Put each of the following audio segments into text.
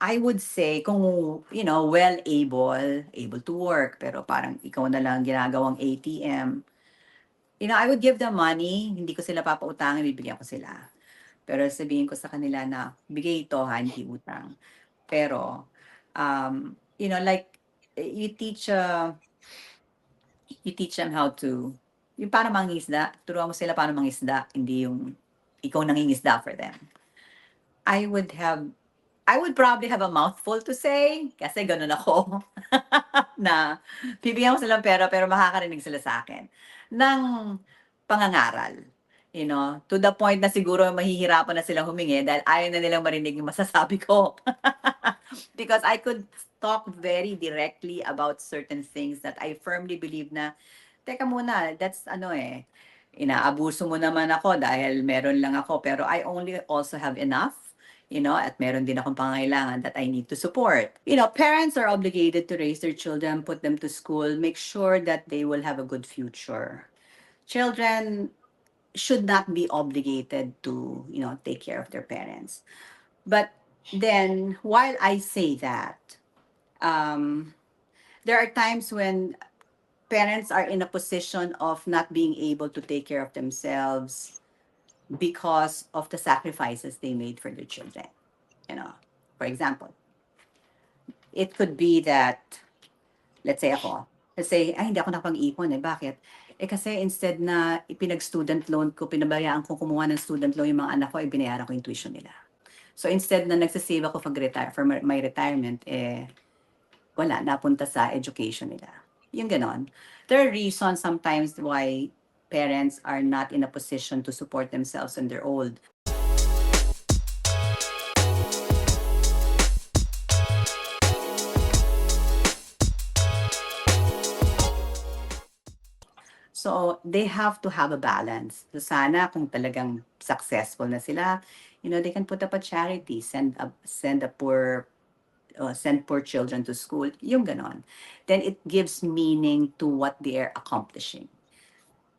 I would say kung, well able to work, pero parang ikaw na lang ginagawang ATM, I would give them money, hindi ko sila papautangin, bibigyan ko sila. Pero sabihin ko sa kanila na, "Bigay ito ha, hindi utang." Pero, like, you teach them how to yung paano mangingisda, turuan mo sila paano mangisda, hindi yung ikaw nangingisda for them. I would have I would probably have a mouthful to say kasi gano'n ako na bibigyan ko sila ng pera pero makakarinig sila sa akin ng pangangaral. To the point na siguro mahihirapan na silang humingi dahil ayaw na nilang marinig yung masasabi ko. Because I could talk very directly about certain things that I firmly believe na, "Teka muna, that's ano, inaabuso mo naman ako dahil meron lang ako pero I only also have enough, at meron din akong pangangailangan that I need to support." Parents are obligated to raise their children, put them to school, make sure that they will have a good future. Children should not be obligated to, take care of their parents. But then, while I say that, um, there are times when parents are in a position of not being able to take care of themselves because of the sacrifices they made for their children. You know, for example, it could be that, let's say ako, ay hindi ako nakapag-ipon eh. Bakit? Kasi instead na ipinag-student loan ko, pinabayaan ko kumuha ng student loan yung mga anak ko, binayaran ko yung tuition nila. So instead na nagsasave ako for my retirement, wala, napunta sa education nila. Yung ganon. There are reasons sometimes why parents are not in a position to support themselves when they're old. So, they have to have a balance. So, sana kung talagang successful na sila, they can put up a charity, send poor children to school, yung ganon. Then it gives meaning to what they are accomplishing.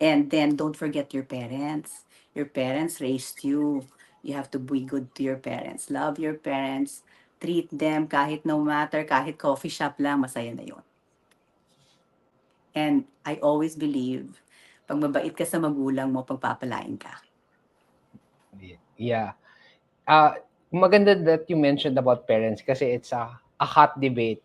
And then don't forget your parents. Your parents raised you. You have to be good to your parents. Love your parents. Treat them kahit no matter, kahit coffee shop lang, masaya na yun. And I always believe, pag mabait ka sa magulang mo, pagpapalain ka. Yeah. Maganda that you mentioned about parents kasi it's a hot debate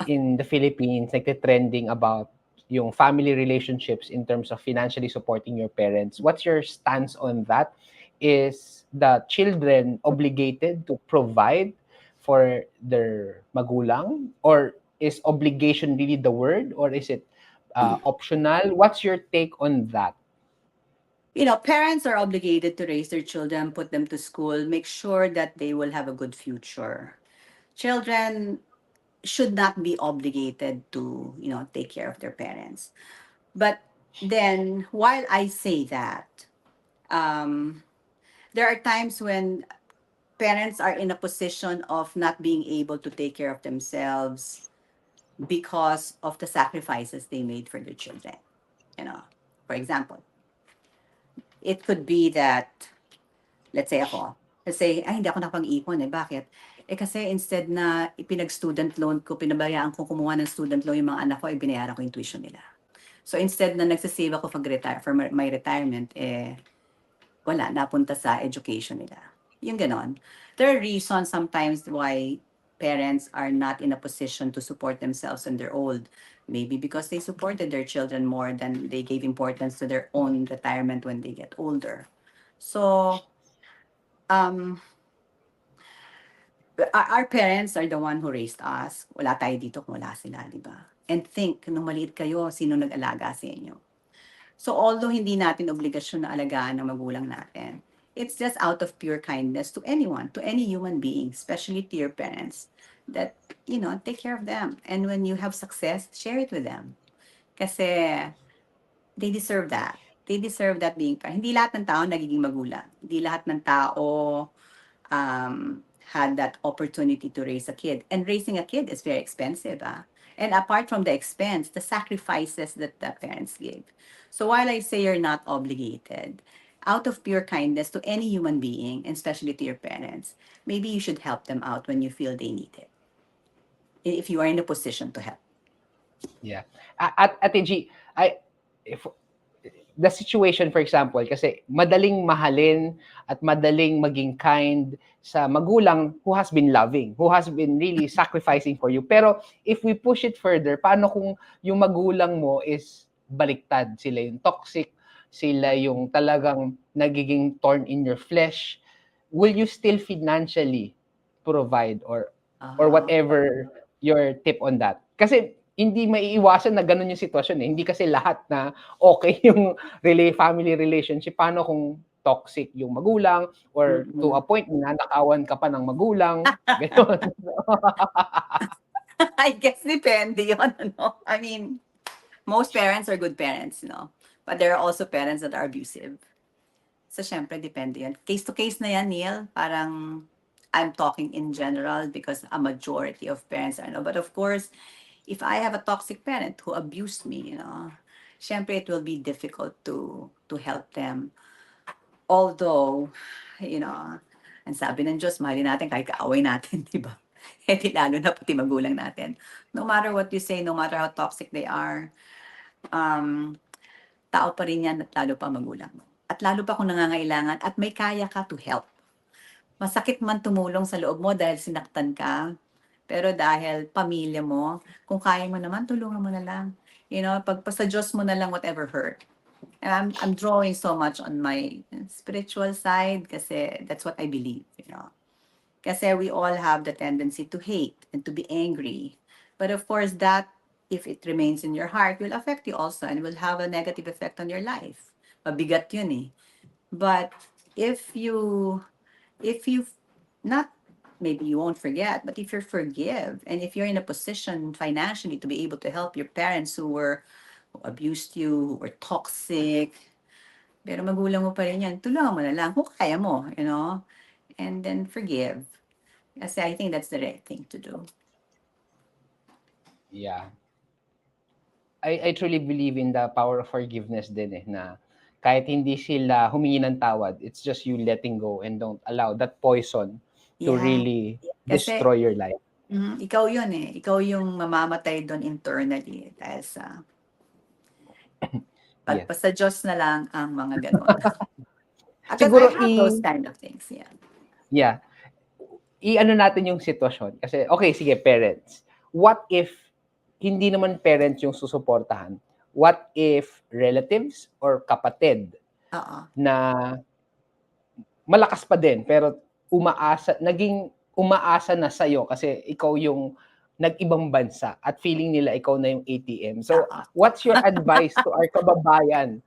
in the Philippines, trending about yung family relationships in terms of financially supporting your parents. What's your stance on that? Is the children obligated to provide for their magulang, or is obligation really the word, or is it optional? What's your take on that? Parents are obligated to raise their children, put them to school, make sure that they will have a good future. Children should not be obligated to, take care of their parents. But then, while I say that, um, there are times when parents are in a position of not being able to take care of themselves because of the sacrifices they made for their children. For example, it could be that, let's say ako, ay hindi ako nakapag-ipon eh. Bakit? Kasi instead na ipinag-student loan ko, pinabayaan ko kumuha ng student loan yung mga anak ko, binayaran ko yung tuition nila. So instead na nagsasave ako for my retirement, wala, napunta sa education nila. Yung ganon. There are reasons sometimes why parents are not in a position to support themselves when they're old. Maybe because they supported their children more than they gave importance to their own retirement when they get older. So, um, our parents are the one who raised us. Wala tayo dito kung wala sila, di ba? And think, nung maliit kayo, sino nag-alaga sa inyo? So although hindi natin obligasyon na alagaan ng magulang natin, it's just out of pure kindness to anyone, to any human being, especially to your parents, that, take care of them. And when you have success, share it with them. Kasi they deserve that. They deserve that being parent. Hindi lahat ng tao nagiging magulang. Hindi lahat ng tao had that opportunity to raise a kid. And raising a kid is very expensive. And apart from the expense, the sacrifices that the parents give. So while I say you're not obligated, out of pure kindness to any human being, and especially to your parents, maybe you should help them out when you feel they need it. If you are in a position to help. Yeah. At Ate G, if the situation, for example, kasi madaling mahalin at madaling maging kind sa magulang who has been loving, who has been really sacrificing for you. Pero if we push it further, paano kung yung magulang mo is baliktad? Sila yung toxic, sila yung talagang nagiging thorn in your flesh. Will you still financially provide or Ah, whatever your tip on that? Kasi hindi maiiwasan na ganun yung sitwasyon eh. Hindi kasi lahat na okay yung family relationship. Paano kung toxic yung magulang or to a mm. point nanakawan ka pa ng magulang, gano'n. I guess depende yun, ano? I mean, most parents are good parents, but there are also parents that are abusive. So, syempre, depende yun. Case to case na yan, Neil. Parang, I'm talking in general because a majority of parents are, no. But of course, if I have a toxic parent who abused me, syempre, it will be difficult to help them. Although, ang sabi ng Diyos, mahalin natin kahit kaaway natin, di ba? Eh, di lalo na pati magulang natin. No matter what you say, no matter how toxic they are, um, tao pa rin yan at lalo pa magulang mo. At lalo pa kung nangangailangan at may kaya ka to help. Masakit man tumulong sa loob mo dahil sinaktan ka, pero dahil pamilya mo, kung kaya mo naman, tulungan mo na lang. Pagpasa Diyos mo na lang whatever hurt. And I'm drawing so much on my spiritual side kasi that's what I believe. Kasi we all have the tendency to hate and to be angry. But of course, that, if it remains in your heart, will affect you also and will have a negative effect on your life. Mabigat yun eh. But if you not, maybe you won't forget, but if you forgive and if you're in a position financially to be able to help your parents who abused you, who were toxic, pero magulang mo pa rin yan, tulungan mo na lang kung kaya mo. And then forgive. Kasi I think that's the right thing to do. Yeah. I truly believe in the power of forgiveness din eh, na kahit hindi sila humingi ng tawad, it's just you letting go and don't allow that poison to Yeah. really Kasi destroy your life. ikaw yun eh. Ikaw yung mamamatay doon internally dahil sa Yes. pagpasa Diyos na lang ang mga ganon. Because I Siguro have those kind of things, yeah. yeah, i-ano natin yung sitwasyon. Kasi, okay, sige, parents. What if hindi naman parents yung susuportahan? What if relatives or kapatid Oo. na malakas pa din, pero naging umaasa na sa'yo kasi ikaw yung nag-ibang bansa at feeling nila ikaw na yung ATM. So, Oo. what's your advice to our kababayan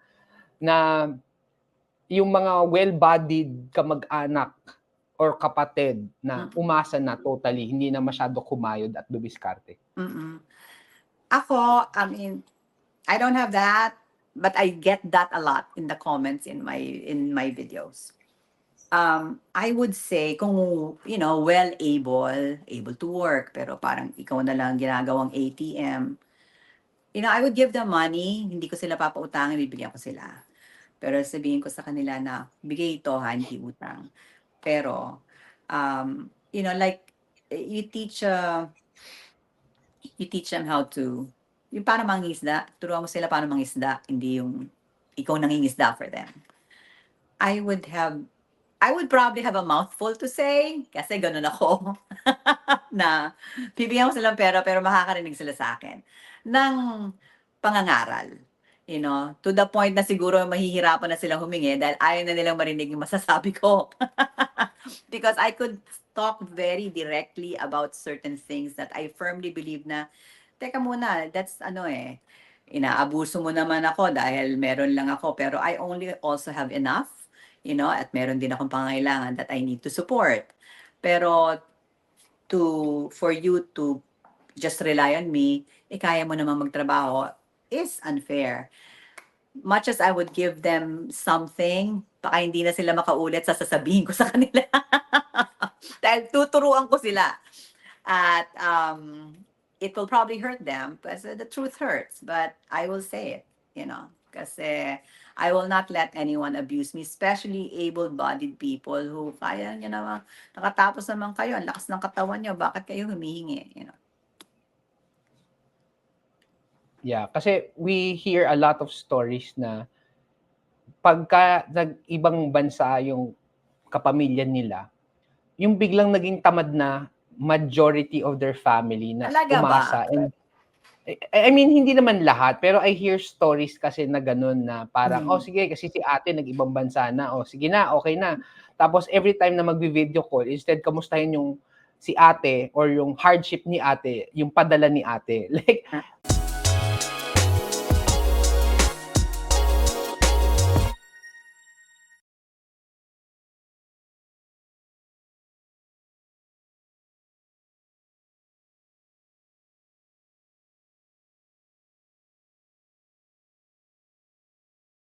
na yung mga well-bodied kamag-anak or kapatid na umasa na totally, hindi na masyado kumayod at dumiskarte? Mm-mm. Ako, I mean, I don't have that, but I get that a lot in the comments in my videos. I would say kung well able to work pero parang ikaw na lang ginagawang ATM, I would give them money, hindi ko sila papautangin, bibigyan ko sila. Pero sabihin ko sa kanila na bigay ito ha, hindi utang. Pero like you teach them how to yung paano mangingisda, turuan mo sila paano mangisda, hindi yung ikaw nangingisda for them. I would probably have a mouthful to say kasi ganun ako na bibigyan ko silang pera pero makakarinig sila sa akin ng pangangaral. To the point na siguro mahihirapan na silang humingi dahil ayaw na nilang marinig yung masasabi ko. Because I could talk very directly about certain things that I firmly believe na, teka muna, that's inaabuso mo naman ako dahil meron lang ako pero I only also have enough, at meron din akong pangangailangan that I need to support. Pero for you to just rely on me, kaya mo naman magtrabaho, is unfair. Much as I would give them something, baka hindi na sila makaulit sa sasabihin ko sa kanila. Dahil tuturuan ko sila. At it will probably hurt them because the truth hurts, but I will say it, kasi I will not let anyone abuse me, especially able-bodied people who kaya nyo naman, nakatapos naman kayo, ang lakas ng katawan nyo, bakit kayo humihingi? You know? Yeah, kasi we hear a lot of stories na pagka nag-ibang bansa yung kapamilya nila, yung biglang naging tamad na majority of their family na Talaga ba? umasa. And I mean, hindi naman lahat, pero I hear stories kasi na ganun na parang, oh sige, kasi si ate nag-ibang bansa na, oh sige na, okay na. Tapos every time na magvi-video call, instead kamustahin yung si ate or yung hardship ni ate, yung padala ni ate. Like,